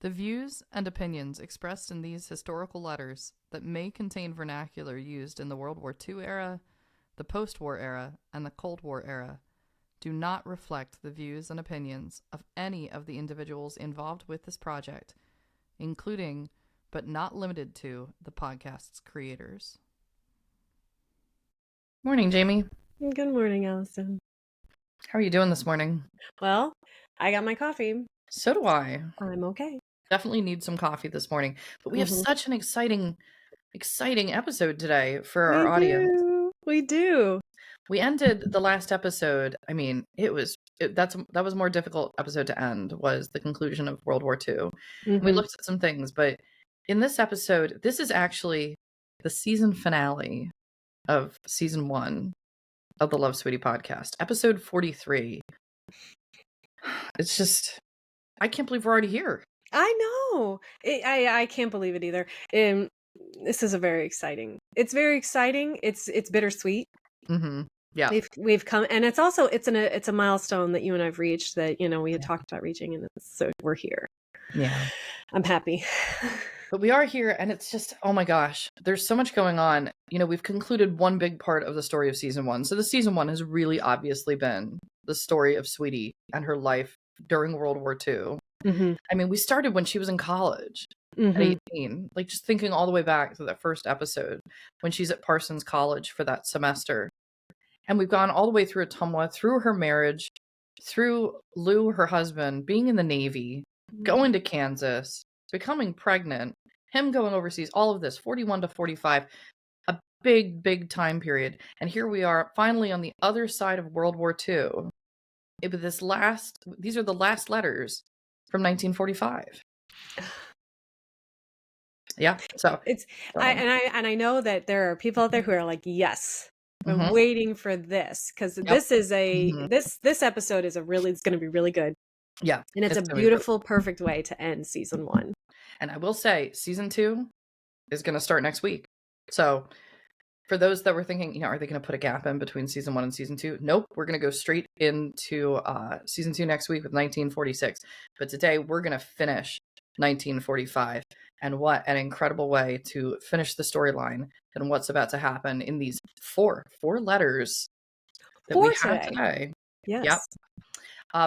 The views and opinions expressed in these historical letters that may contain vernacular used in the World War II era, the post-war era, and the Cold War era do not reflect the views and opinions of any of the individuals involved with this project, including, but not limited to, the podcast's creators. Morning, Jamie. Good morning, Allison. How are you doing this morning? Well, I got my coffee. So do I. I'm okay. Definitely need some coffee this morning. But we have such an exciting episode today for our audience. We do. We ended the last episode. I mean, that was a more difficult episode to end, was the conclusion of World War II. We looked at some things, but in this episode, this is actually the season finale of season 1 of the Love Sweetie podcast, episode 43. It's just, I can't believe we're already here. I know. I can't believe it either. This is very exciting. It's very exciting. It's bittersweet. Mm-hmm. Yeah, we've come, and it's also it's a milestone that you and I've reached, that we had talked about reaching, and so we're here. Yeah, I'm happy. But we are here, and it's just, oh my gosh, there's so much going on. We've concluded one big part of the story of season 1. So the season 1 has really obviously been the story of Sweetie and her life during World War II. I mean, we started when she was in college at 18, like just thinking all the way back to that first episode when she's at Parsons College for that semester. And we've gone all the way through Atumwa, through her marriage, through Lew, her husband, being in the Navy, going to Kansas, becoming pregnant, him going overseas, all of this, 41 to 45, a big, big time period. And here we are finally on the other side of World War II. These are the last letters from 1945. Yeah. So I know that there are people out there who are like, yes, I'm waiting for this, because this is this episode is it's going to be really good. Yeah. And it's a beautiful, perfect way to end season 1. And I will say, season 2 is going to start next week. So for those that were thinking, are they going to put a gap in between season 1 and season 2? Nope. We're going to go straight into season 2 next week with 1946. But today we're going to finish 1945. And what an incredible way to finish the storyline and what's about to happen in these four letters that we have today. Yes. Yep.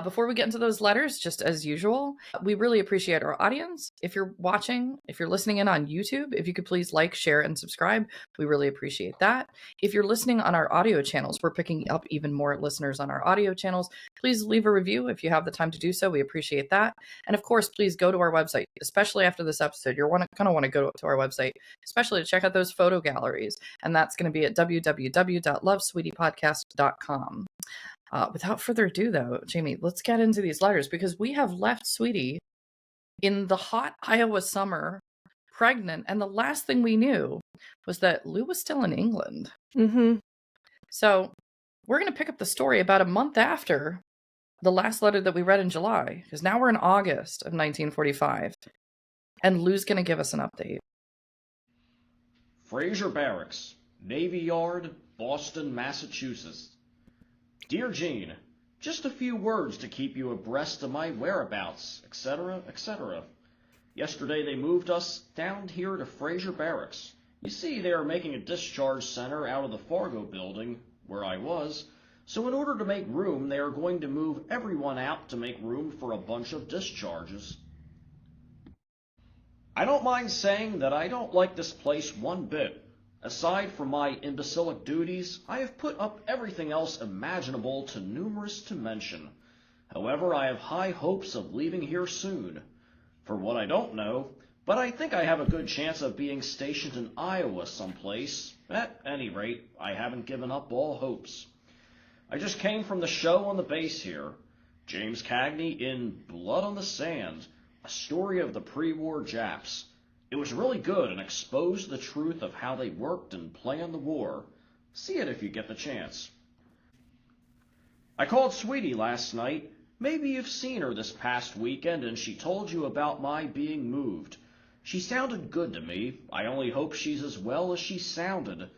Before we get into those letters, just as usual, we really appreciate our audience. If you're watching, if you're listening in on YouTube, if you could please like, share, and subscribe, we really appreciate that. If you're listening on our audio channels, we're picking up even more listeners on our audio channels. Please leave a review if you have the time to do so. We appreciate that. And of course, please go to our website, especially after this episode. You're going to want to go to our website, especially to check out those photo galleries. And that's going to be at www.lovesweetiepodcast.com. Without further ado, though, Jamie, let's get into these letters, because we have left Sweetie in the hot Iowa summer, pregnant, and the last thing we knew was that Lew was still in England. So we're going to pick up the story about a month after the last letter that we read in July, because now we're in August of 1945, and Lew's going to give us an update. Fraser Barracks, Navy Yard, Boston, Massachusetts. Dear Jean, just a few words to keep you abreast of my whereabouts, etc., etc. Yesterday they moved us down here to Fraser Barracks. You see, they are making a discharge center out of the Fargo building, where I was, so in order to make room, they are going to move everyone out to make room for a bunch of discharges. I don't mind saying that I don't like this place one bit. Aside from my imbecilic duties, I have put up everything else imaginable too numerous to mention. However, I have high hopes of leaving here soon. For what I don't know, but I think I have a good chance of being stationed in Iowa someplace. At any rate, I haven't given up all hopes. I just came from the show on the base here. James Cagney in Blood on the Sand, a story of the pre-war Japs. It was really good and exposed the truth of how they worked and planned the war. See it if you get the chance. I called Sweetie last night. Maybe you've seen her this past weekend and she told you about my being moved. She sounded good to me. I only hope she's as well as she sounded.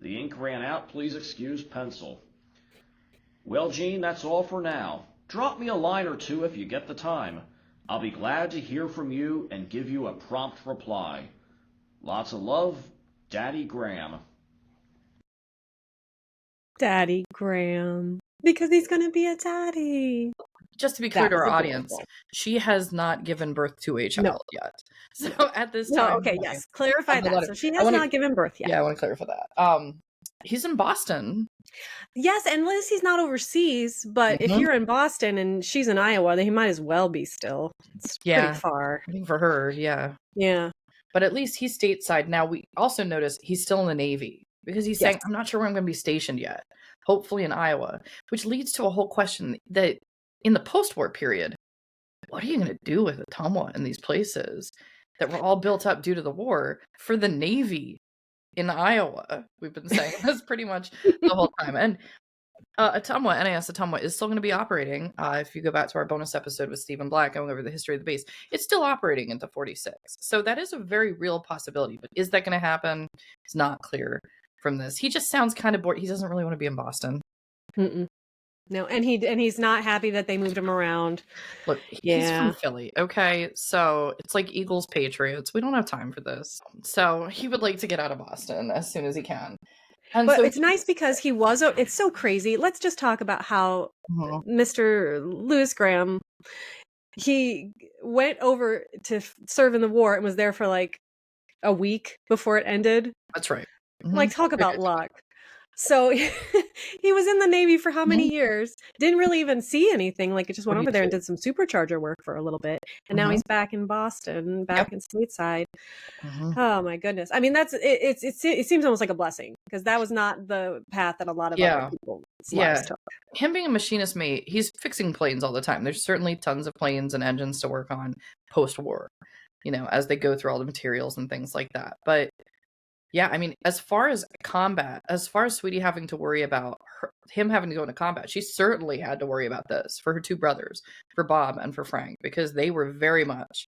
The ink ran out, please excuse pencil. Well, Jean, that's all for now. Drop me a line or two if you get the time. I'll be glad to hear from you and give you a prompt reply. Lots of love, Daddy Graham. Daddy Graham. Because he's going to be a daddy. Just to be clear to our audience, she has not given birth to a child yet. So at this time... okay, yes. Clarify that. So she has not given birth yet. Yeah, I want to clarify that. He's in Boston. Yes, and Liz, he's not overseas, but if you're in Boston and she's in Iowa, then he might as well be still. It's pretty far. I think for her, yeah. Yeah. But at least he's stateside. Now, we also notice he's still in the Navy because he's saying, I'm not sure where I'm going to be stationed yet. Hopefully in Iowa, which leads to a whole question that in the post-war period, what are you going to do with Ottumwa in these places that were all built up due to the war for the Navy in Iowa? We've been saying this pretty much the whole time. And Ottumwa, NAS Ottumwa, is still going to be operating. If you go back to our bonus episode with Stephen Black going over the history of the base, it's still operating into 46. So that is a very real possibility. But is that going to happen? It's not clear from this. He just sounds kind of bored. He doesn't really want to be in Boston. No, and he's not happy that they moved him around. Look, he's from Philly, okay? So it's like Eagles Patriots. We don't have time for this. So he would like to get out of Boston as soon as he can. And but so it's nice because it's so crazy. Let's just talk about how Mr. Lew Graham, he went over to serve in the war and was there for like a week before it ended. That's right. Like, talk about luck. So he was in the Navy for how many years? Didn't really even see anything. Like, it just went over there and did some supercharger work for a little bit. And now he's back in Boston, back in stateside. Oh my goodness. I mean, it seems almost like a blessing because that was not the path that a lot of other people's lives took. Him being a machinist mate, he's fixing planes all the time. There's certainly tons of planes and engines to work on post-war, as they go through all the materials and things like that. But yeah, I mean, as far as combat, as far as Sweetie having to worry about him having to go into combat, she certainly had to worry about this for her two brothers, for Bob and for Frank, because they were very much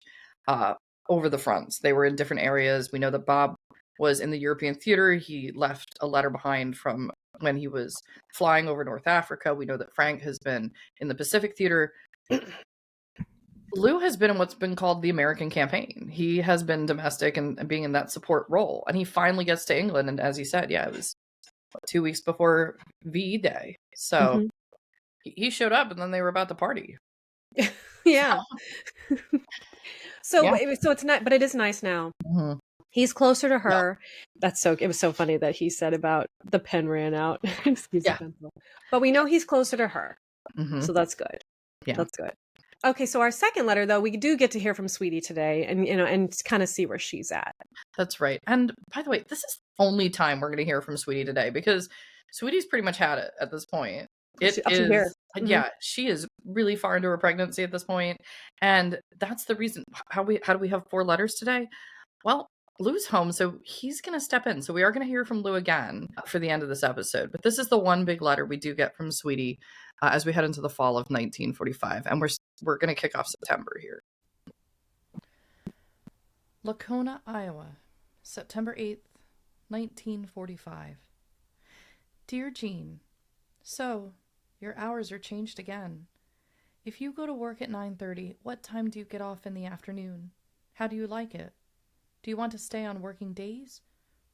over the fronts. They were in different areas. We know that Bob was in the European theater. He left a letter behind from when he was flying over North Africa. We know that Frank has been in the Pacific theater. Lew has been in what's been called the American campaign. He has been domestic and being in that support role. And he finally gets to England. And as he said, it was 2 weeks before VE Day. So he showed up and then they were about to party. Yeah. So it's not, but it is nice now. He's closer to her. It was so funny that he said about the pen ran out. Excuse the pencil. But we know he's closer to her. So that's good. Yeah. That's good. Okay, so our second letter, though, we do get to hear from Sweetie today and, and kind of see where she's at. That's right. And by the way, this is the only time we're going to hear from Sweetie today because Sweetie's pretty much had it at this point. She is really far into her pregnancy at this point. And that's the reason. How do we have 4 letters today? Well, Lew's home, so he's going to step in. So we are going to hear from Lew again for the end of this episode. But this is the one big letter we do get from Sweetie as we head into the fall of 1945. And we're going to kick off September here. Lacona, Iowa, September 8th, 1945. Dear Jean, so, your hours are changed again. If you go to work at 9:30, what time do you get off in the afternoon? How do you like it? Do you want to stay on working days?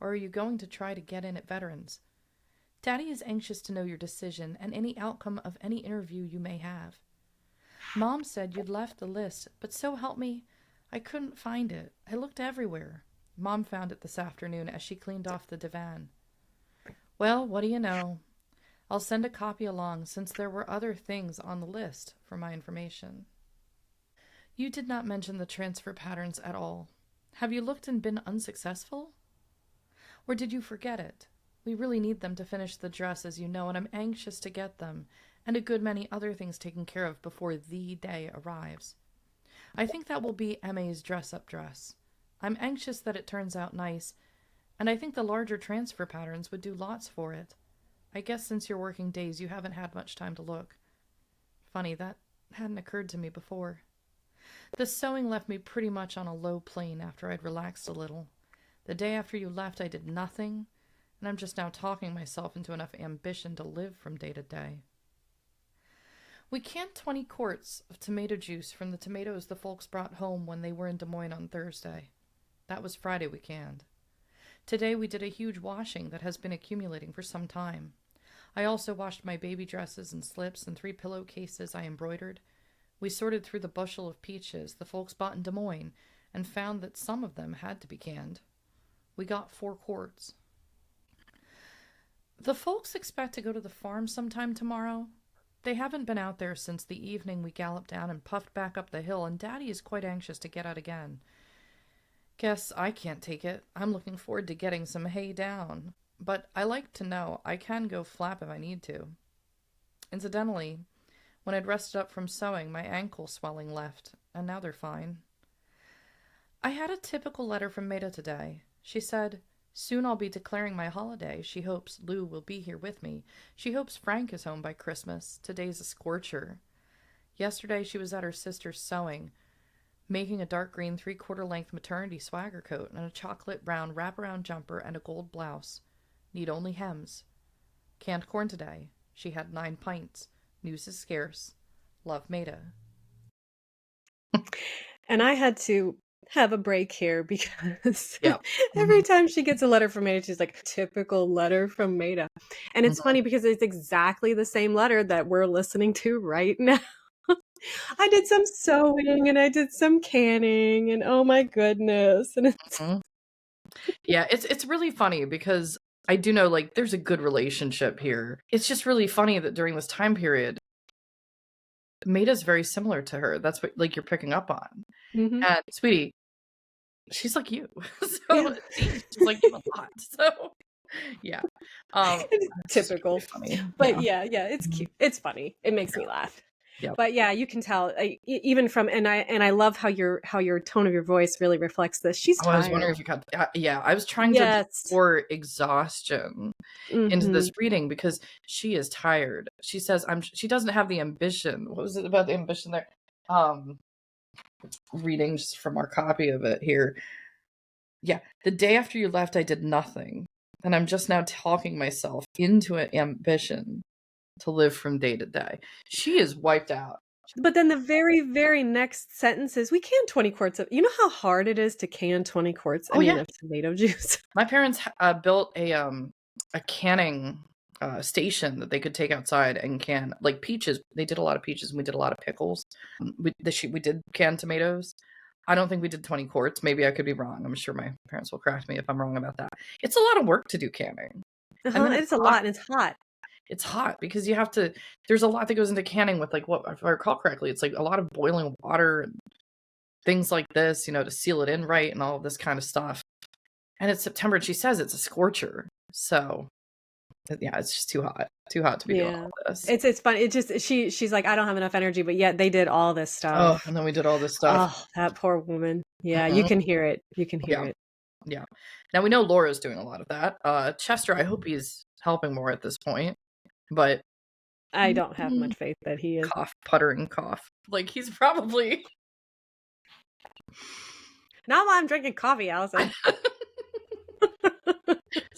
Or are you going to try to get in at veterans? Daddy is anxious to know your decision and any outcome of any interview you may have. Mom said you'd left the list, but so help me, I couldn't find it. I looked everywhere. Mom found it this afternoon as she cleaned off the divan. Well, what do you know? I'll send a copy along since there were other things on the list for my information. You did not mention the transfer patterns at all. Have you looked and been unsuccessful? Or did you forget it? We really need them to finish the dress, as you know, and I'm anxious to get them, and a good many other things taken care of before the day arrives. I think that will be M.A.'s dress-up dress. I'm anxious that it turns out nice, and I think the larger transfer patterns would do lots for it. I guess since your working days, you haven't had much time to look. Funny, that hadn't occurred to me before. The sewing left me pretty much on a low plane after I'd relaxed a little. The day after you left, I did nothing, and I'm just now talking myself into enough ambition to live from day to day. We canned 20 quarts of tomato juice from the tomatoes the folks brought home when they were in Des Moines on Thursday. That was Friday we canned. Today we did a huge washing that has been accumulating for some time. I also washed my baby dresses and slips and 3 pillowcases I embroidered. We sorted through the bushel of peaches the folks bought in Des Moines and found that some of them had to be canned. We got 4 quarts. The folks expect to go to the farm sometime tomorrow. They haven't been out there since the evening we galloped down and puffed back up the hill, and Daddy is quite anxious to get out again. Guess I can't take it. I'm looking forward to getting some hay down. But I like to know I can go flap if I need to. Incidentally, when I'd rested up from sewing, my ankle swelling left, and now they're fine. I had a typical letter from Maida today. She said, "Soon I'll be declaring my holiday. She hopes Lew will be here with me. She hopes Frank is home by Christmas. Today's a scorcher." Yesterday she was at her sister's sewing, making a dark green 3/4 length maternity swagger coat and a chocolate brown wraparound jumper and a gold blouse. Need only hems. Canned corn today. She had 9 pints. News is scarce. Love, Maida. And I had to have a break here because Yeah. every time she gets a letter from Maida, she's like, typical letter from Maida. And it's funny because it's exactly the same letter that we're listening to right now. I did some sewing and I did some canning and oh my goodness. And it's Yeah, it's really funny because I do know, like, there's a good relationship here. It's just really funny that during this time period, Maida's very similar to her. That's what, like, you're picking up on. Mhm. And sweetie, she's like you. So Yeah. it seems she's like you a lot. So yeah. It's It's just typical. really funny. But Yeah. yeah, it's cute. It's funny. It makes me laugh. Yep. But yeah, you can tell even from and I love how your tone of your voice really reflects this. She's Oh, I was wondering tired. if you got yeah, I was trying to Yes. pour exhaustion into this Mhm. reading because she is tired. She says she doesn't have the ambition. What was it about the ambition there? Reading just from our copy of it here. Yeah, the day after you left, I did nothing, and I'm just now talking myself into an ambition to live from day to day. She is wiped out. But then the very, very next sentence is, we can 20 quarts of, you know how hard it is to can 20 quarts, Oh yeah, of tomato juice? my parents built a canning station that they could take outside and can, like, peaches. They did a lot of peaches, and we did a lot of pickles. We did canned tomatoes. I don't think we did 20 quarts. Maybe I could be wrong. I'm sure my parents will correct me if I'm wrong about that. It's a lot of work to do canning. And then It's a lot and it's hot. it's hot because you have to, there's a lot that goes into canning with, like, what, if I recall correctly, it's like a lot of boiling water and things like this, to seal it in right and all of this kind of stuff. And it's September and she says it's a scorcher. So yeah, it's just too hot to be doing all this. It's fun. It just she's like, I don't have enough energy, but yet they did all this Oh, stuff. and then we did all this stuff. Oh, that poor woman. Yeah, you can hear it. You can hear it. Yeah. Now we know Laura's doing a lot of that. Chester, I hope he's helping more at this point, but I don't have much faith that he is. cough, puttering cough. Like, he's probably Not while I'm drinking coffee, Allison.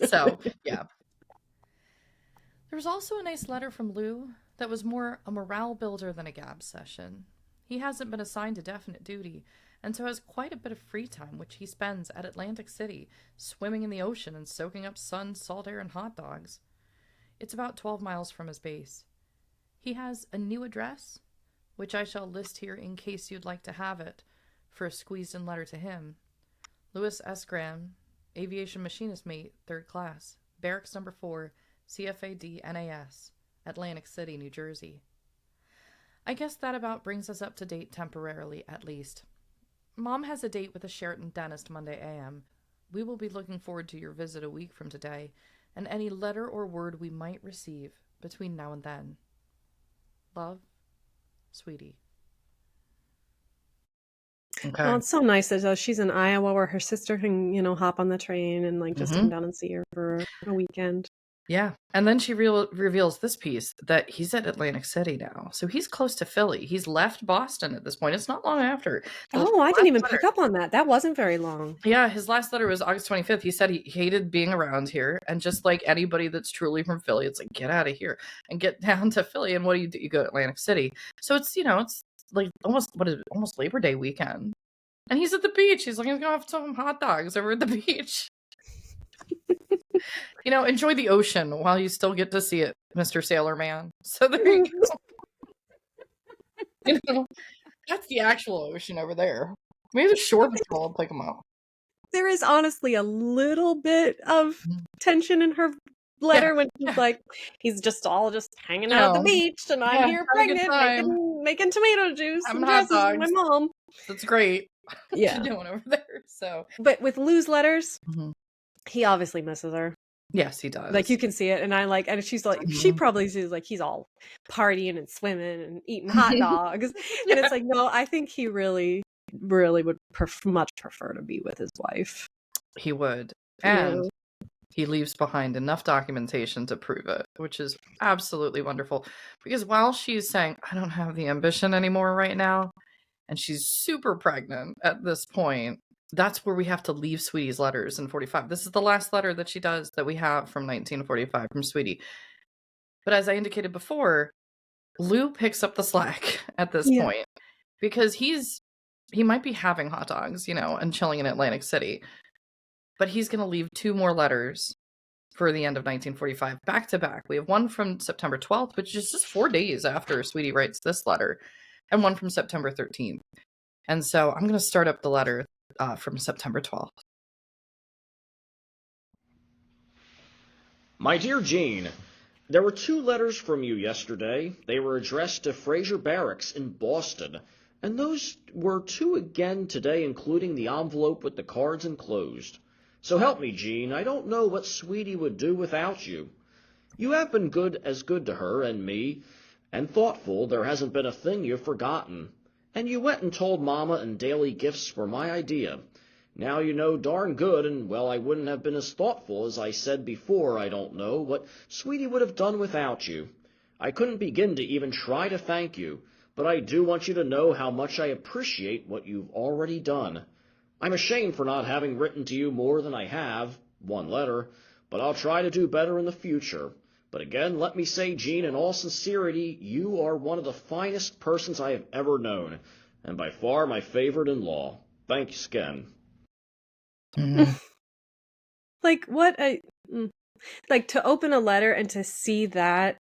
So, yeah. There was also a nice letter from Lew that was more a morale builder than a gab session. He hasn't been assigned to definite duty, and so has quite a bit of free time which he spends at Atlantic City, swimming in the ocean and soaking up sun, salt air, and hot dogs. It's about 12 miles from his base. He has a new address, which I shall list here in case you'd like to have it, for a squeezed-in letter to him. Lewis S. Graham, Aviation Machinist Mate, 3rd Class, Barracks Number 4, CFAD NAS, Atlantic City, New Jersey. I guess that about brings us up to date temporarily, at least. Mom has a date with a Sheraton dentist Monday a.m. We will be looking forward to your visit a week from today, and any letter or word we might receive between now and then. Love, Sweetie. Okay. Oh, it's so nice that she's in Iowa where her sister can, hop on the train and just come down and see her for a weekend. Yeah. And then she reveals this piece that he's at Atlantic City now. So he's close to Philly. He's left Boston at this point. It's not long after. Oh, I didn't even pick up on that. That wasn't very long. Yeah, his last letter was August 25th. He said he hated being around here. And just like anybody that's truly from Philly, it's like, get out of here and get down to Philly. And what do? You go to Atlantic City. So it's, it's like almost Labor Day weekend. And he's at the beach. He's like, he's going to have some hot dogs over at the beach. Enjoy the ocean while you still get to see it, Mr. Sailor Man. So there you go. That's the actual ocean over there. Maybe the shore patrol will pick them up. There is honestly a little bit of tension in her letter when she's like, he's just hanging out at the beach, and I'm here pregnant, making tomato juice and dresses with my mom. That's great. Yeah. What you doing over there? So, but with Lew's letters, he obviously misses her. Yes, he does. Like, you can see it, and she's like, she probably sees like he's all partying and swimming and eating hot dogs, and it's like, no, I think he really would much prefer to be with his wife. He would, and he leaves behind enough documentation to prove it, which is absolutely wonderful. Because while she's saying, "I don't have the ambition anymore right now," and she's super pregnant at this point. That's where we have to leave Sweetie's letters in 45. This is the last letter that she does that we have from 1945 from Sweetie. But as I indicated before, Lew picks up the slack at this point because he might be having hot dogs, and chilling in Atlantic City. But he's going to leave 2 more letters for the end of 1945 back to back. We have one from September 12th, which is just 4 days after Sweetie writes this letter, and one from September 13th. And so I'm going to start up the letter from September 12th. My dear Jean, there were 2 letters from you yesterday. They were addressed to Fraser Barracks in Boston, and those were 2 again today, including the envelope with the cards enclosed. So help me, Jean, I don't know what Sweetie would do without you. You have been good to her and me, and thoughtful. There hasn't been a thing you've forgotten. And you went and told Mama and daily gifts were my idea. Now you know darn good, and well, I wouldn't have been as thoughtful as I said before. I don't know what Sweetie would have done without you. I couldn't begin to even try to thank you, but I do want you to know how much I appreciate what you've already done. I'm ashamed for not having written to you more than I have, 1 letter, but I'll try to do better in the future. But again, let me say, Jean, in all sincerity, you are one of the finest persons I have ever known, and by far my favorite-in-law. Thanks again. Like, like, to open a letter and to see that,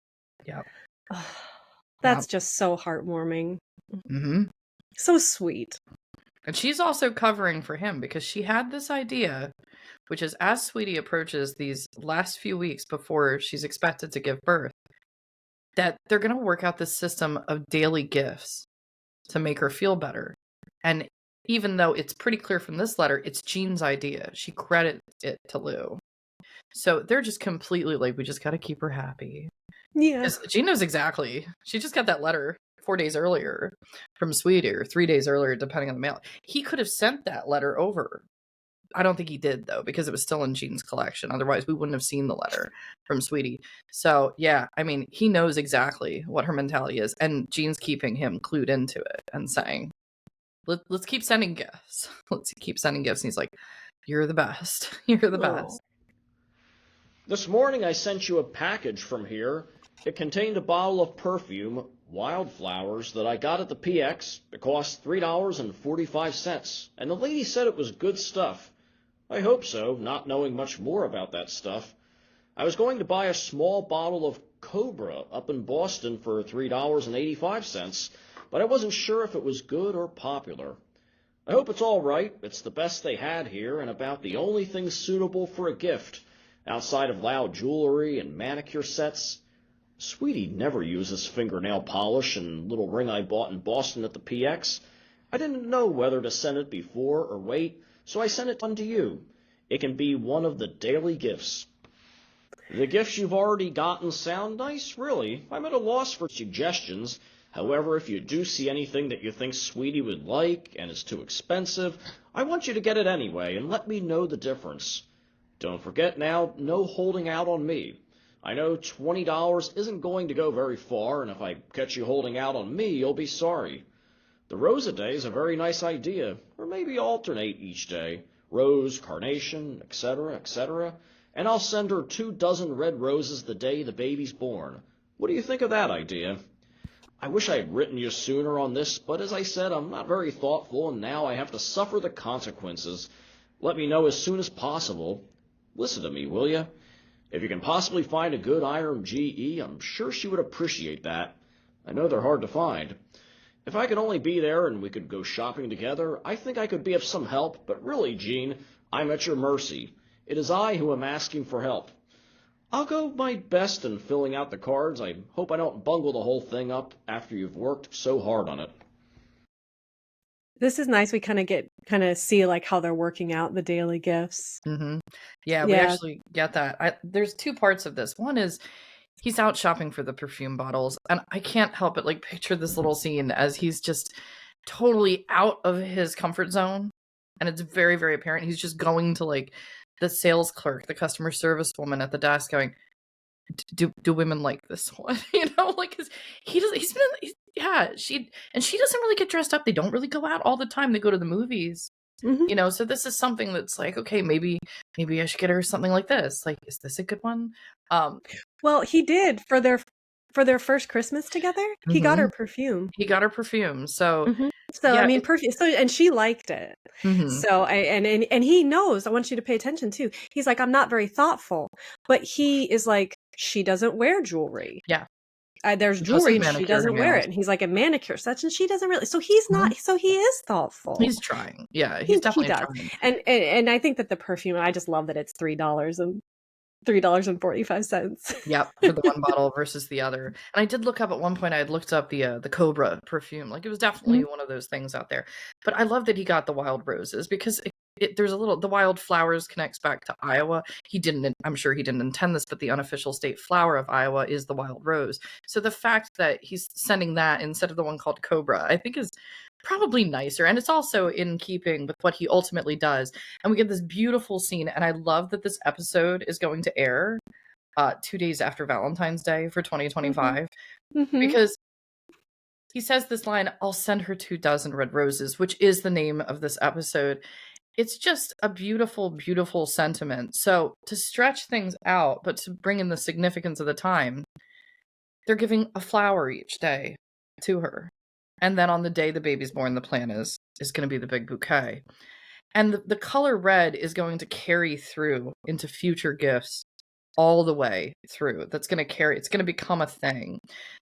that's just so heartwarming. So sweet. And she's also covering for him because she had this idea, which is as Sweetie approaches these last few weeks before she's expected to give birth, that they're going to work out this system of daily gifts to make her feel better. And even though it's pretty clear from this letter, it's Jean's idea. She credits it to Lew. So they're just completely like, we just got to keep her happy. Yeah. Jean knows exactly. She just got that letter 4 days earlier from Sweetie, or 3 days earlier, depending on the mail. He could have sent that letter over. I don't think he did, though, because it was still in Jean's collection. Otherwise, we wouldn't have seen the letter from Sweetie. So, yeah, I mean, he knows exactly what her mentality is. And Jean's keeping him clued into it and saying, let's keep sending gifts. Let's keep sending gifts. And he's like, you're the best. You're the best. This morning I sent you a package from here. It contained a bottle of perfume, Wildflowers, that I got at the PX. It cost $3.45, and the lady said it was good stuff. I hope so, not knowing much more about that stuff. I was going to buy a small bottle of Cobra up in Boston for $3.85, but I wasn't sure if it was good or popular. I hope it's all right. It's the best they had here, and about the only thing suitable for a gift, outside of loud jewelry and manicure sets. Sweetie never uses fingernail polish and little ring I bought in Boston at the PX. I didn't know whether to send it before or wait, so I sent it on to you. It can be one of the daily gifts. The gifts you've already gotten sound nice, really. I'm at a loss for suggestions. However, if you do see anything that you think Sweetie would like and is too expensive, I want you to get it anyway and let me know the difference. Don't forget now, no holding out on me. I know $20 isn't going to go very far, and if I catch you holding out on me, you'll be sorry. The rose a day is a very nice idea, or maybe alternate each day. Rose, carnation, etc., etc., and I'll send her 24 red roses the day the baby's born. What do you think of that idea? I wish I had written you sooner on this, but as I said, I'm not very thoughtful, and now I have to suffer the consequences. Let me know as soon as possible. Listen to me, will you? If you can possibly find a good iron GE, I'm sure she would appreciate that. I know they're hard to find. If I could only be there and we could go shopping together, I think I could be of some help, but really, Jean, I'm at your mercy. It is I who am asking for help. I'll go my best in filling out the cards. I hope I don't bungle the whole thing up after you've worked so hard on it. This is nice. We kind of see like how they're working out the daily gifts. Mm-hmm. Yeah, we actually get that. There's two parts of this. One is he's out shopping for the perfume bottles, and I can't help but like picture this little scene as he's just totally out of his comfort zone, and it's very, very apparent. He's just going to like the sales clerk, the customer service woman at the desk, going, "Do women like this one?" You know, like 'cause he does. He's been, she doesn't really get dressed up. They don't really go out all the time. They go to the movies. Mm-hmm. You know, so this is something that's like, okay, maybe I should get her something like this. Like, is this a good one? Well, he did for their first Christmas together. He got her perfume. He got her perfume. So, so yeah, I mean, perfume. So, and she liked it. So, and he knows. I want you to pay attention too. He's like, I'm not very thoughtful, but he is like, she doesn't wear jewelry. Yeah. There's jewelry and she doesn't wear it. And he's like, a manicure such, and she doesn't really. So he's not. So he is thoughtful. He's trying. Yeah, he's definitely trying. And I think that the perfume. I just love that it's $3.45. Yep, for the one bottle versus the other. And I did look up at one point. I had looked up the Cobra perfume. Like it was definitely one of those things out there. But I love that he got the wild roses because there's a little, the wild flowers connects back to Iowa. I'm sure he didn't intend this, but the unofficial state flower of Iowa is the wild rose. So the fact that he's sending that instead of the one called Cobra, I think is probably nicer. And it's also in keeping with what he ultimately does. And we get this beautiful scene. And I love that this episode is going to air 2 days after Valentine's Day for 2025, because he says this line, "I'll send her 24 red roses," which is the name of this episode. It's just a beautiful, beautiful sentiment. So to stretch things out, but to bring in the significance of the time, they're giving a flower each day to her. And then on the day the baby's born, the plan is going to be the big bouquet. And the color red is going to carry through into future gifts all the way through. That's going to carry, it's going to become a thing.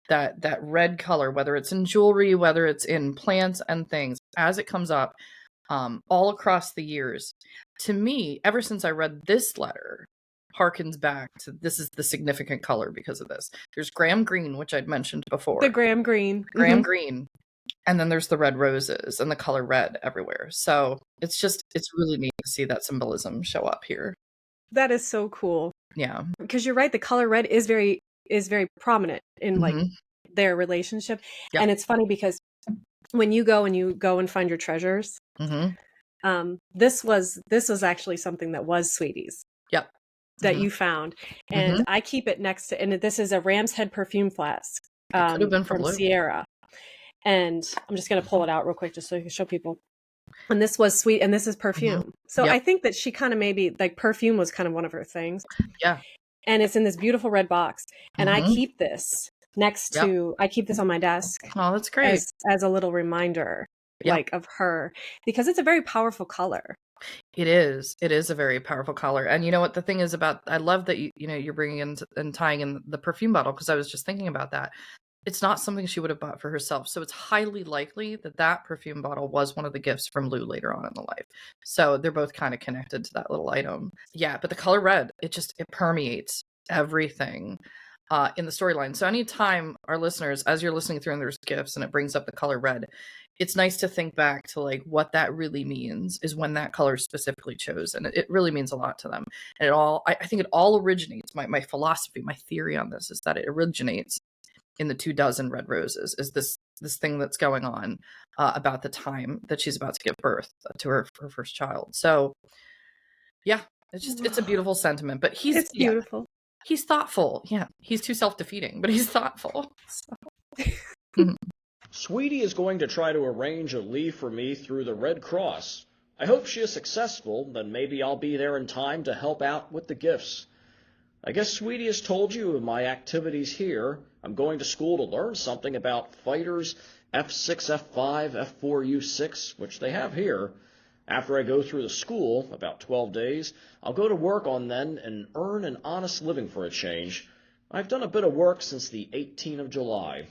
That red color, whether it's in jewelry, whether it's in plants and things, as it comes up, all across the years, to me, ever since I read this letter, harkens back to this is the significant color because of this. There's Graham green, which I'd mentioned before. The Graham green. Green. And then there's the red roses and the color red everywhere. So it's really neat to see that symbolism show up here. That is so cool. Yeah. Because you're right, the color red is very prominent in like their relationship. Yep. And it's funny because when you go and find your treasures, this was actually something that was Sweetie's. Yep. That you found. And I keep it next to, and this is a Ram's Head perfume flask from Sierra. And I'm just going to pull it out real quick just so you can show people. And this was sweet, and this is perfume. So I think that she kind of maybe, like, perfume was kind of one of her things. Yeah. And it's in this beautiful red box. And I keep this next to, I keep this on my desk. Oh, that's great. As a little reminder, like, of her. Because it's a very powerful color. It is. It is a very powerful color. And you know what the thing is about, I love that you're bringing in and tying in the perfume bottle, because I was just thinking about that. It's not something she would have bought for herself. So it's highly likely that perfume bottle was one of the gifts from Lew later on in the life. So they're both kind of connected to that little item. Yeah, but the color red, it permeates everything in the storyline. So anytime our listeners, as you're listening through and there's gifts and it brings up the color red, it's nice to think back to like what that really means is when that color is specifically chosen. It really means a lot to them. And I think it all originates, my philosophy, my theory on this is that it originates in the 24 red roses, is this thing that's going on about the time that she's about to give birth to her first child. So yeah, it's a beautiful sentiment, but it's beautiful. He's thoughtful. Yeah, he's too self-defeating, but he's thoughtful. So. Mhm. Sweetie is going to try to arrange a leave for me through the Red Cross. I hope she is successful, then maybe I'll be there in time to help out with the gifts. I guess Sweetie has told you of my activities here. I'm going to school to learn something about fighters F6, F5, F4, U6, which they have here. After I go through the school, about 12 days, I'll go to work on them and earn an honest living for a change. I've done a bit of work since the 18th of July.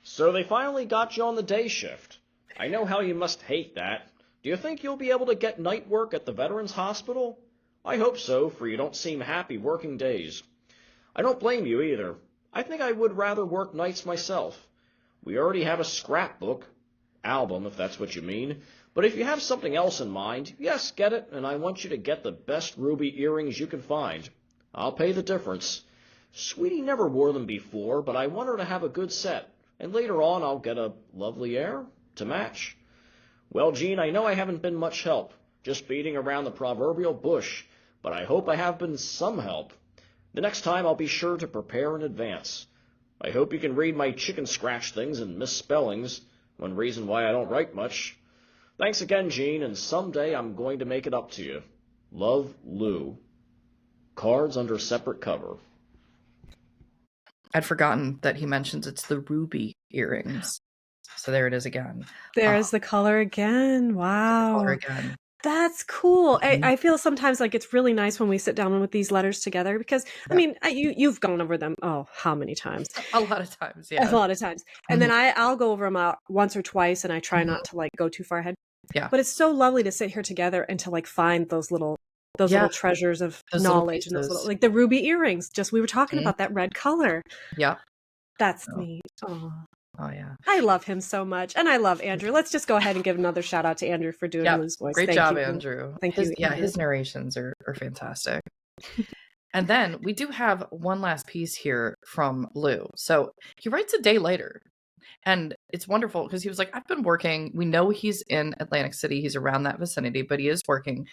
So they finally got you on the day shift. I know how you must hate that. Do you think you'll be able to get night work at the Veterans Hospital? I hope so, for you don't seem happy working days. I don't blame you either. I think I would rather work nights myself. We already have a scrapbook, album if that's what you mean, but if you have something else in mind, yes, get it, and I want you to get the best ruby earrings you can find. I'll pay the difference. Sweetie never wore them before, but I want her to have a good set, and later on I'll get a lovely heir to match. Well, Jean, I know I haven't been much help, just beating around the proverbial bush, but I hope I have been some help. The next time I'll be sure to prepare in advance. I hope you can read my chicken scratch things and misspellings, one reason why I don't write much. Thanks again, Jean, and someday I'm going to make it up to you. Love, Lew. Cards under separate cover. I'd forgotten that he mentions it's the ruby earrings. So there it is again. There's the color again. Wow. Color again. That's cool. Mhm. I feel sometimes like it's really nice when we sit down with these letters together because, I mean, you've gone over them, how many times? A lot of times, yeah. A lot of times. And then I'll go over them once or twice, and I try not to, like, go too far ahead. Yeah. But it's so lovely to sit here together and to, like, find those little treasures of knowledge. And those little, like, the ruby earrings. Just, we were talking about that red color. Yeah. That's neat. Oh, yeah. I love him so much. And I love Andrew. Let's just go ahead and give another shout out to Andrew for doing Lew's voice. Great job, Andrew. Thank you. Yeah, his narrations are fantastic. And then we do have one last piece here from Lew. So he writes a day later. And it's wonderful because he was like, I've been working. We know he's in Atlantic City. He's around that vicinity, but he is working.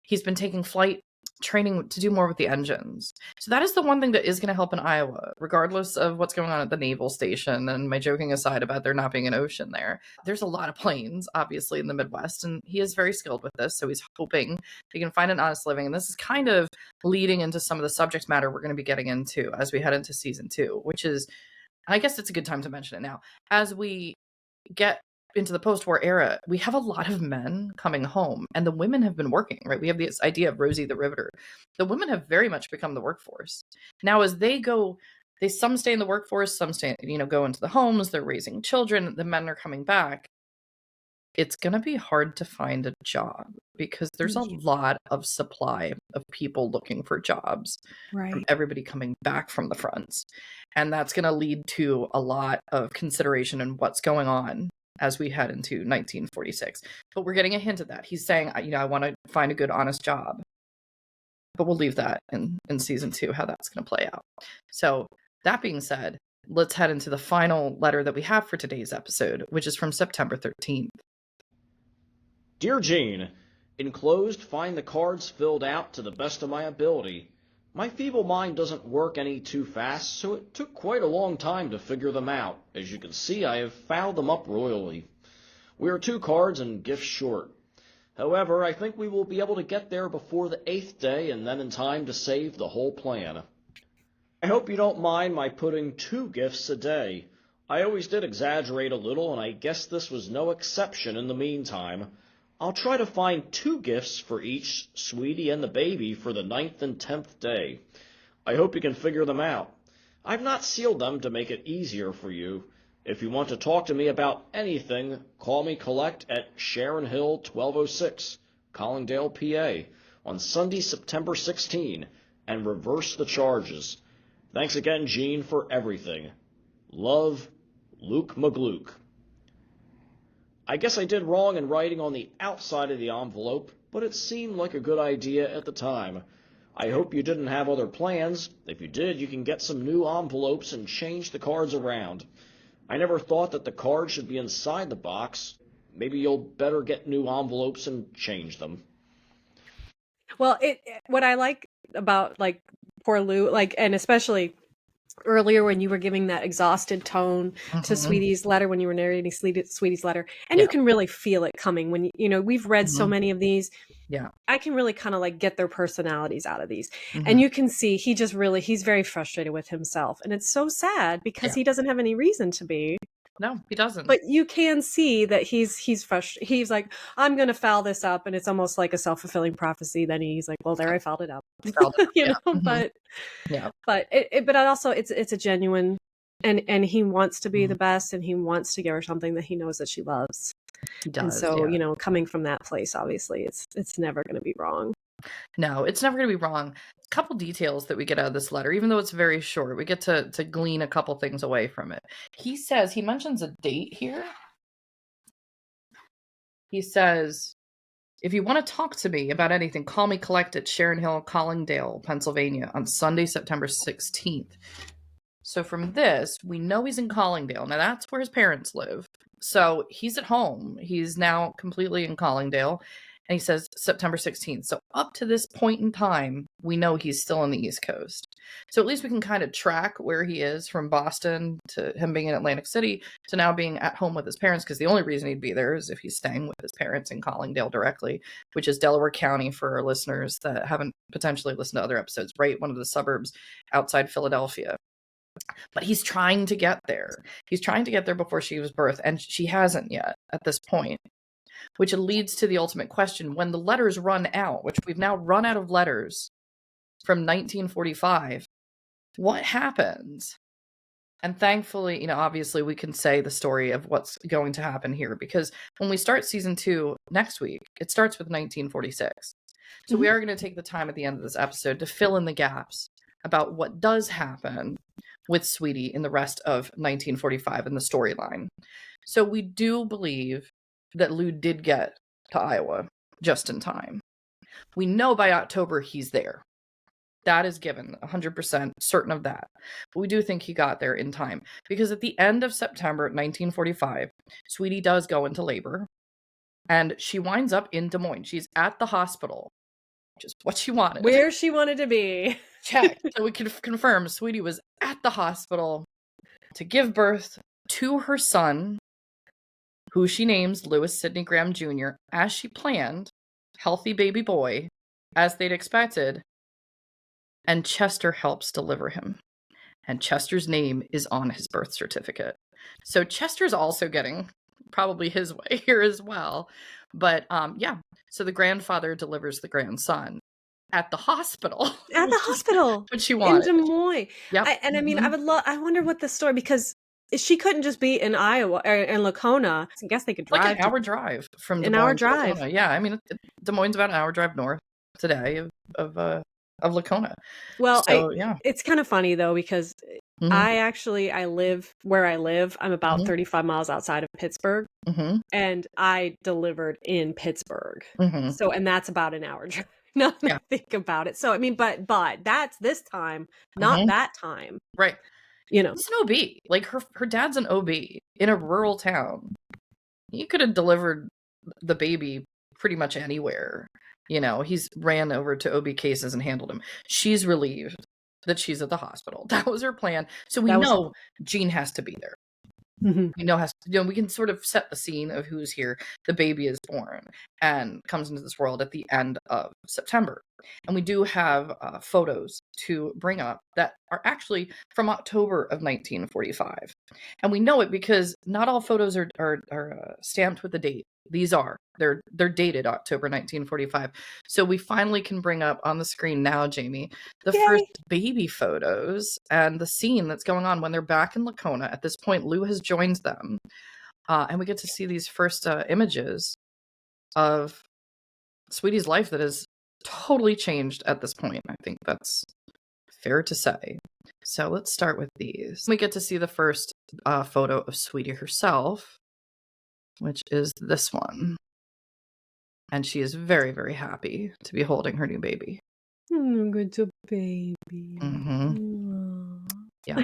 He's been taking flight training to do more with the engines. So that is the one thing that is going to help in Iowa, regardless of what's going on at the naval station. And my joking aside about there not being an ocean there, there's a lot of planes, obviously, in the Midwest, and he is very skilled with this. So he's hoping he can find an honest living. And this is kind of leading into some of the subject matter we're going to be getting into as we head into season 2, which is, I guess it's a good time to mention it now. As we get into the post-war era, we have a lot of men coming home, and the women have been working, right? We have this idea of Rosie the Riveter. The women have very much become the workforce. Now, as they go, some stay in the workforce, some stay, go into the homes, they're raising children, the men are coming back. It's going to be hard to find a job because there's a lot of supply of people looking for jobs, right? From everybody coming back from the fronts. And that's going to lead to a lot of consideration in what's going on as we head into 1946. But we're getting a hint of that. He's saying, I want to find a good, honest job. But we'll leave that in season 2, how that's going to play out. So that being said, let's head into the final letter that we have for today's episode, which is from September 13th. Dear Jean, enclosed find the cards filled out to the best of my ability. My feeble mind doesn't work any too fast, so it took quite a long time to figure them out. As you can see, I have fouled them up royally. We are 2 cards and gifts short. However, I think we will be able to get there before the 8th day and then in time to save the whole plan. I hope you don't mind my putting 2 gifts a day. I always did exaggerate a little, and I guess this was no exception in the meantime. I'll try to find 2 gifts for each Sweetie and the baby for the 9th and 10th day. I hope you can figure them out. I've not sealed them to make it easier for you. If you want to talk to me about anything, call me collect at Sharon Hill 1206, Collingdale, PA, on Sunday, September 16, and reverse the charges. Thanks again, Jean, for everything. Love, Luke McGluke. I guess I did wrong in writing on the outside of the envelope, but it seemed like a good idea at the time. I hope you didn't have other plans. If you did, you can get some new envelopes and change the cards around. I never thought that the cards should be inside the box. Maybe you'll better get new envelopes and change them. Well, what I like about, like, poor Lew, like, and especially earlier when you were giving that exhausted tone to Sweetie's letter, when you were narrating Sweetie's letter, and you can really feel it coming when we've read so many of these. Yeah. I can really kind of like get their personalities out of these. And you can see he's very frustrated with himself. And it's so sad because he doesn't have any reason to be. No, he doesn't. But you can see that he's frustrated. He's like, I'm going to foul this up. And it's almost like a self-fulfilling prophecy. Then he's like, well, there, I fouled it up. But but also it's a genuine, and he wants to be the best, and he wants to give her something that he knows that she loves. He does. And so, coming from that place, obviously it's never going to be wrong. No, it's never going to be wrong. A couple details that we get out of this letter, even though it's very short, we get to glean a couple things away from it. He mentions a date here. He says, if you want to talk to me about anything, call me collect at Sharon Hill, Collingdale, Pennsylvania on Sunday, September 16th. So from this, we know he's in Collingdale. Now that's where his parents live. So he's at home. He's now completely in Collingdale. And he says September 16th. So up to this point in time, we know he's still on the East Coast. So at least we can kind of track where he is from Boston to him being in Atlantic City to now being at home with his parents, because the only reason he'd be there is if he's staying with his parents in Collingdale directly, which is Delaware County for our listeners that haven't potentially listened to other episodes, right? One of the suburbs outside Philadelphia. But he's trying to get there. He's trying to get there before she was birthed, and she hasn't yet at this point. Which leads to the ultimate question. When the letters run out, which we've now run out of letters from 1945, what happens? And thankfully, obviously we can say the story of what's going to happen here, because when we start season 2 next week, it starts with 1946. So we are going to take the time at the end of this episode to fill in the gaps about what does happen with Sweetie in the rest of 1945 in the storyline. So we do believe that Lew did get to Iowa just in time. We know by October he's there. That is given, 100% certain of that. But we do think he got there in time, because at the end of September 1945, Sweetie does go into labor, and she winds up in Des Moines. She's at the hospital, which is what she wanted. Where she wanted to be. Check. So we can confirm Sweetie was at the hospital to give birth to her son, who she names Lewis Sidney Graham Jr., as she planned, healthy baby boy, as they'd expected, and Chester helps deliver him. And Chester's name is on his birth certificate. So Chester's also getting probably his way here as well. But so the grandfather delivers the grandson at the hospital. At the hospital. What she wanted. In Des Moines. Yep. I wonder what the story, because she couldn't just be in Iowa or in Lacona. I guess they could drive. Like an hour drive from Des Moines. An hour drive. Lacona. Yeah, I mean, Des Moines is about an hour drive north today of Lacona. Well, so, it's kind of funny though, because I live where I live. I'm about 35 miles outside of Pittsburgh, and I delivered in Pittsburgh. So, and that's about an hour drive. Now that I think about it. So, I mean, but that's this time, not that time. Right. You know, it's an OB. Like her dad's an OB in a rural town. He could have delivered the baby pretty much anywhere. He's ran over to OB cases and handled him. She's relieved that she's at the hospital. That was her plan. So we know Jean has to be there. We know we can sort of set the scene of who's here. The baby is born and comes into this world at the end of September. And we do have photos to bring up that are actually from October of 1945. And we know it because not all photos are stamped with the date. These are. They're dated October 1945. So we finally can bring up on the screen now, Jamie, the first baby photos and the scene that's going on when they're back in Lacona. At this point, Lew has joined them. And we get to see these first images of Sweetie's life that has totally changed at this point. I think that's fair to say. So let's start with these. We get to see the first photo of Sweetie herself, which is this one. And she is very, very happy to be holding her new baby. Good baby. Yeah.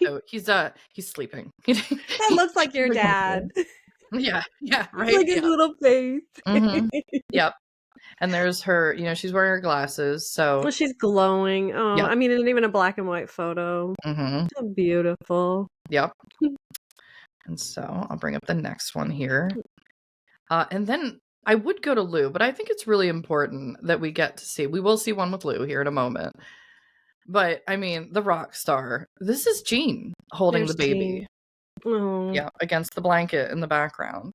So he's sleeping. That looks like your dad. Yeah, right. It's like his little face. Yep. And there's her, she's wearing her glasses. So Well, she's glowing. Oh, yeah. I mean, and even a black and white photo. Mm-hmm. So beautiful. Yep. And so I'll bring up the next one here. And then I would go to Lew, but I think it's really important that we get to see. We will see one with Lew here in a moment. But I mean, the rock star. This is Jean holding There's the baby. Jean. Oh. Yeah, against the blanket in the background.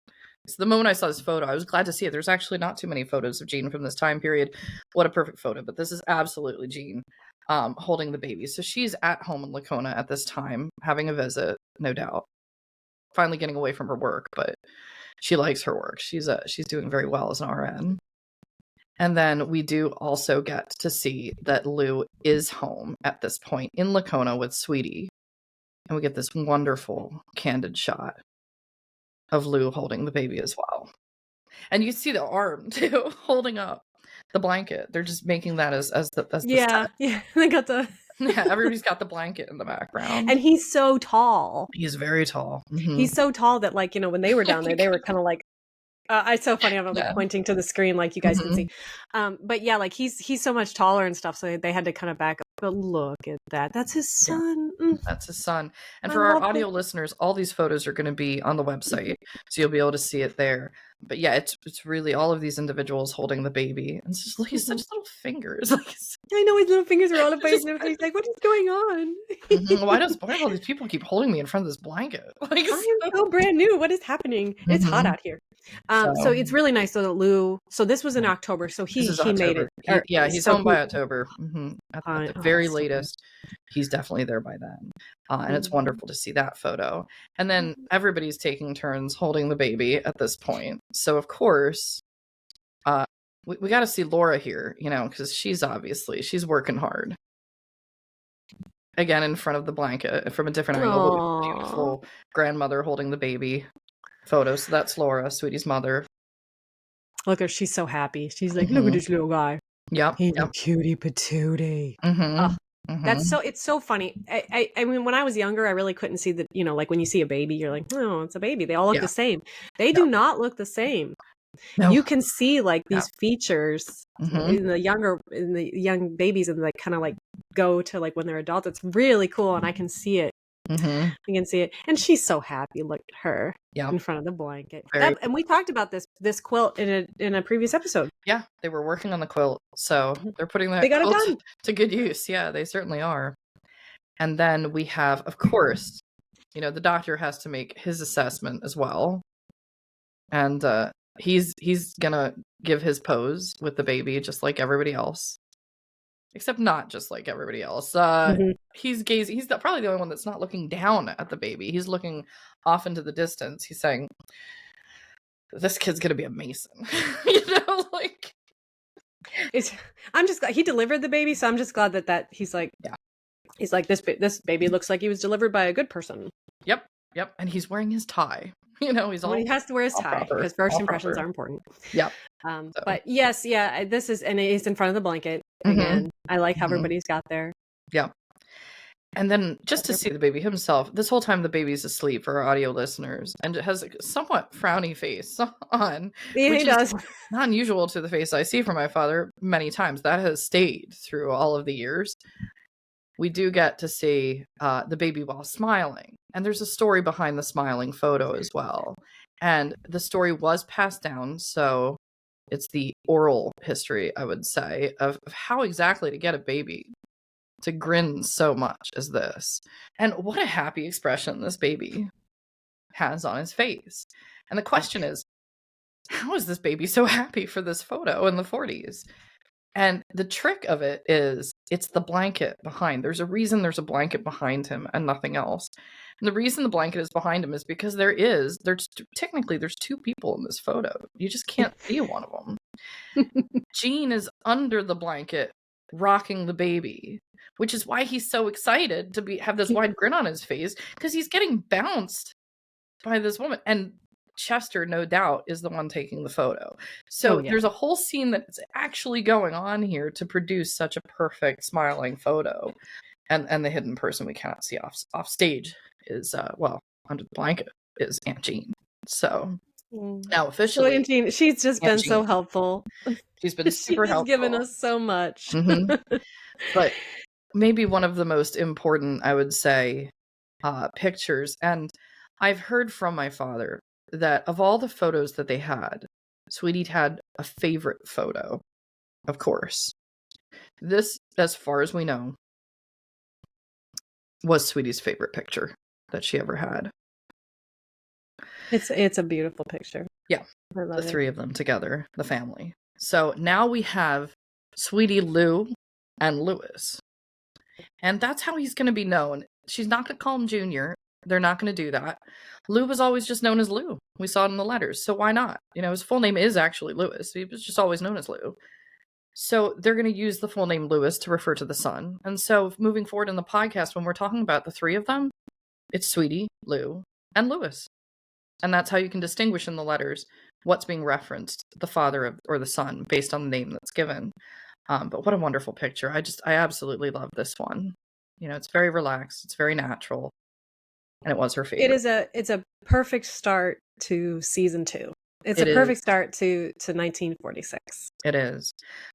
So the moment I saw this photo, I was glad to see it. There's actually not too many photos of Jean from this time period. What a perfect photo. But this is absolutely Jean holding the baby. So she's at home in Lacona at this time, having a visit, no doubt. Finally getting away from her work, but she likes her work. She's doing very well as an RN. And then we do also get to see that Lew is home at this point in Lacona with Sweetie. And we get this wonderful candid shot of Lew holding the baby as well. And you see the arm too, holding up the blanket. They're just making that as the set. Yeah. They got the Yeah, everybody's got the blanket in the background. And he's so tall. He's very tall. Mm-hmm. He's so tall that, like, when they were down there, they were kind of like, it's so funny. I'm like pointing to the screen like you guys can see. But yeah, like he's so much taller and stuff, so they had to kind of back up. But look at that. That's his son. Yeah, that's his son. And for our audio listeners, all these photos are going to be on the website, so you'll be able to see it there. But yeah, it's really all of these individuals holding the baby. And it's just like, he's such little fingers. Like, I know his little fingers are all up his nose. He's like, what is going on? Why do all these people keep holding me in front of this blanket? Like, I'm so brand new. What is happening? It's hot out here. So it's really nice that Lew. So this was in October. So he made it. He's home by October. At the very latest, he's definitely there by then. And it's wonderful to see that photo. And then everybody's taking turns holding the baby at this point. So of course, we got to see Laura here, because she's working hard. Again, in front of the blanket from a different angle. Beautiful grandmother holding the baby photo. So that's Laura, Sweetie's mother. Look, she's so happy. She's like, look at this little guy. Yep. He's a cutie patootie. That's it's so funny. I mean, when I was younger, I really couldn't see that, like when you see a baby, you're like, oh, it's a baby. They all look the same. They do not look the same. No. You can see like these features in the young babies, and like kind of like go to like when they're adults. It's really cool, and I can see it. I can see it, and she's so happy. Look at her in front of the blanket. And we talked about this quilt in a previous episode. Yeah, they were working on the quilt, so they're putting that quilt to good use. Yeah, they certainly are. And then we have, of course, the doctor has to make his assessment as well, and he's gonna give his pose with the baby just like everybody else. Except not just like everybody else. He's gazing. He's probably the only one that's not looking down at the baby. He's looking off into the distance. He's saying, "This kid's gonna be a Mason." Like. I'm just glad he delivered the baby, so I'm just glad that he's like, he's like, this baby looks like he was delivered by a good person. Yep, and he's wearing his tie. He's all. He has to wear his tie because first impressions are important. Yep. But yes, this is, and it's in front of the blanket again. I like how everybody's got there. Yeah. And then just to see the baby himself, this whole time the baby's asleep for our audio listeners, and it has a somewhat frowny face on. Yeah, he does. Not unusual to the face I see from my father many times. That has stayed through all of the years. We do get to see the baby while smiling. And there's a story behind the smiling photo as well. And the story was passed down, so it's the oral history, I would say, of how exactly to get a baby to grin so much as this. And what a happy expression this baby has on his face. And the question is, how is this baby so happy for this photo in the 40s? And the trick of it is, it's the blanket behind. There's a reason there's a blanket behind him and nothing else. And the reason the blanket is behind him is because there's two people in this photo. You just can't see one of them. Jean is under the blanket rocking the baby, which is why he's so excited to have this wide grin on his face, because he's getting bounced by this woman. And Chester, no doubt, is the one taking the photo. So there's a whole scene that's actually going on here to produce such a perfect smiling photo. And the hidden person we cannot see off stage is, under the blanket is Aunt Jean. So now officially, Aunt Jean, she's just been so helpful. She's been super She's given helpful. us so much. Mm-hmm. But maybe one of the most important, I would say, pictures. And I've heard from my father that of all the photos that they had, Sweetie had a favorite photo, of course. This, as far as we know, was Sweetie's favorite picture that she ever had. It's a beautiful picture. Yeah, I the love it. three of them together, the family. So now we have Sweetie, Lew, and Lewis. And that's how he's going to be known. She's not going to call him Junior. They're not going to do that. Lew was always just known as Lew. We saw it in the letters. So why not? You know, his full name is actually Lewis. He was just always known as Lew. So they're going to use the full name Lewis to refer to the son. And so moving forward in the podcast, when we're talking about the three of them, it's Sweetie, Lew, and Lewis. And that's how you can distinguish in the letters what's being referenced, the father or the son, based on the name that's given. But what a wonderful picture. I absolutely love this one. You know, it's very relaxed. It's very natural. And it was her favorite. It's a perfect start to season 2. It's It a perfect is. start to 1946. It is.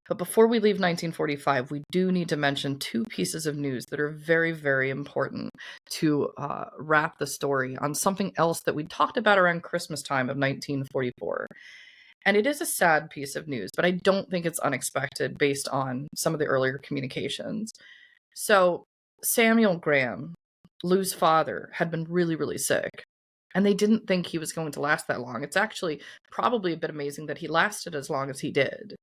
But before we leave 1945, we do need to mention 2 pieces of news that are very, very important to wrap the story on something else that we talked about around Christmas time of 1944. And it is a sad piece of news, but I don't think it's unexpected based on some of the earlier communications. So Samuel Graham, Lew's father, had been really, really sick. And they didn't think he was going to last that long. It's actually probably a bit amazing that he lasted as long as he did.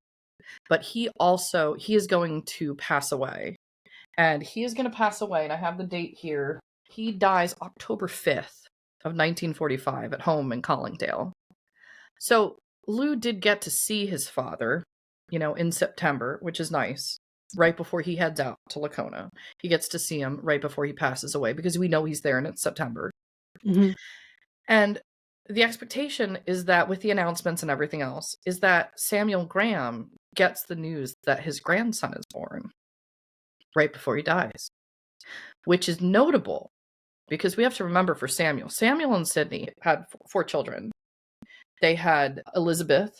But he is going to pass away. And he is going to pass away, and I have the date here. He dies October 5th of 1945 at home in Collingdale. So Lew did get to see his father, you know, in September, which is nice, right before he heads out to Lacona. He gets to see him right before he passes away because we know he's there and it's September. Mm-hmm. And the expectation is that with the announcements and everything else, is that Samuel Graham gets the news that his grandson is born right before he dies, which is notable because we have to remember for Samuel and Sydney had 4 children. They had Elizabeth,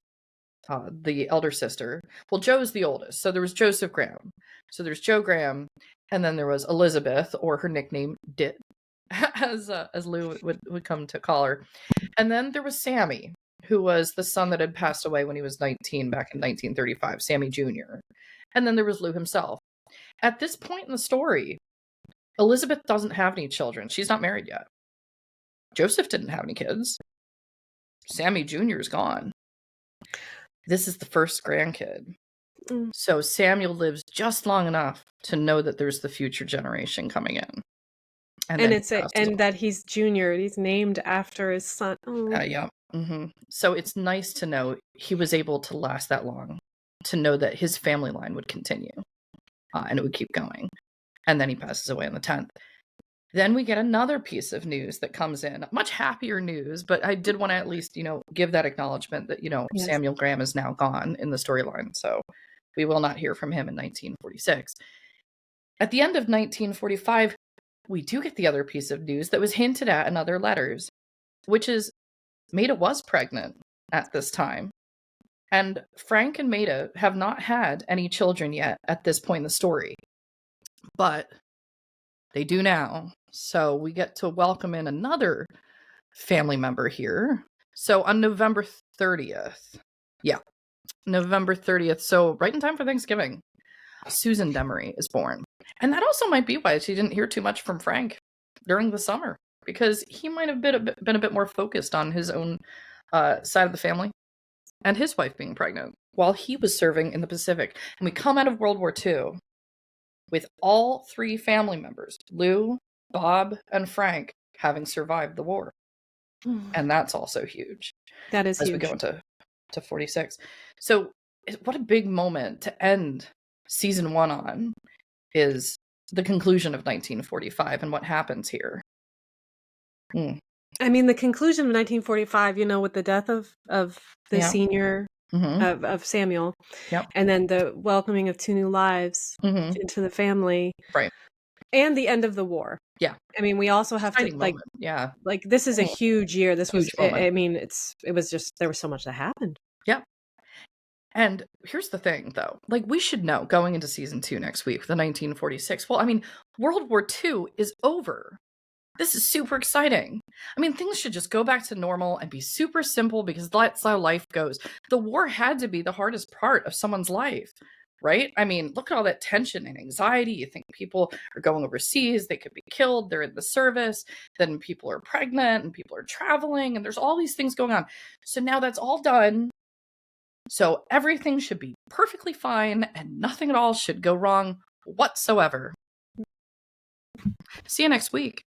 the elder sister. Well, Joe's the oldest, so there was Joseph Graham. So there's Joe Graham, and then there was Elizabeth, or her nickname Dit, as Lew would come to call her. And then there was Sammy, who was the son that had passed away when he was 19 back in 1935, Sammy Jr. And then there was Lew himself. At this point in the story, Elizabeth doesn't have any children. She's not married yet. Joseph didn't have any kids. Sammy Jr. is gone. This is the first grandkid. So Samuel lives just long enough to know that there's the future generation coming in. And that he's Junior. He's named after his son. Yeah. Mm-hmm. So it's nice to know he was able to last that long, to know that his family line would continue and it would keep going. And then he passes away on the 10th. Then we get another piece of news that comes in, much happier news, but I did want to at least, you know, give that acknowledgement that, you know, yes, Samuel Graham is now gone in the storyline. So we will not hear from him in 1946. At the end of 1945, we do get the other piece of news that was hinted at in other letters, which is Maida was pregnant at this time. And Frank and Maida have not had any children yet at this point in the story. But they do now. So we get to welcome in another family member here. So on November 30th, November 30th, so right in time for Thanksgiving, Susan Demery is born. And that also might be why she didn't hear too much from Frank during the summer, because he might have been a bit more focused on his own side of the family and his wife being pregnant while he was serving in the Pacific. And we come out of World War II with all 3 family members, Lew, Bob, and Frank, having survived the war. And that's also huge. That is huge. As we go into 46. So what a big moment to end season 1 on is the conclusion of 1945 and what happens here. I mean, the conclusion of 1945, you know, with the death of the senior, of Samuel, and then the welcoming of 2 new lives into the family, right, and the end of the war. Yeah, I mean, we also have to like this is a huge year. This was, I mean, it was just there was so much that happened. Yeah, And here's the thing, though. Like, we should know going into season 2 next week, the 1946. Well, I mean, World War II is over. This is super exciting. I mean, things should just go back to normal and be super simple because that's how life goes. The war had to be the hardest part of someone's life, right? I mean, look at all that tension and anxiety. You think people are going overseas, they could be killed, they're in the service, then people are pregnant and people are traveling, and there's all these things going on. So now that's all done. So everything should be perfectly fine and nothing at all should go wrong whatsoever. See you next week.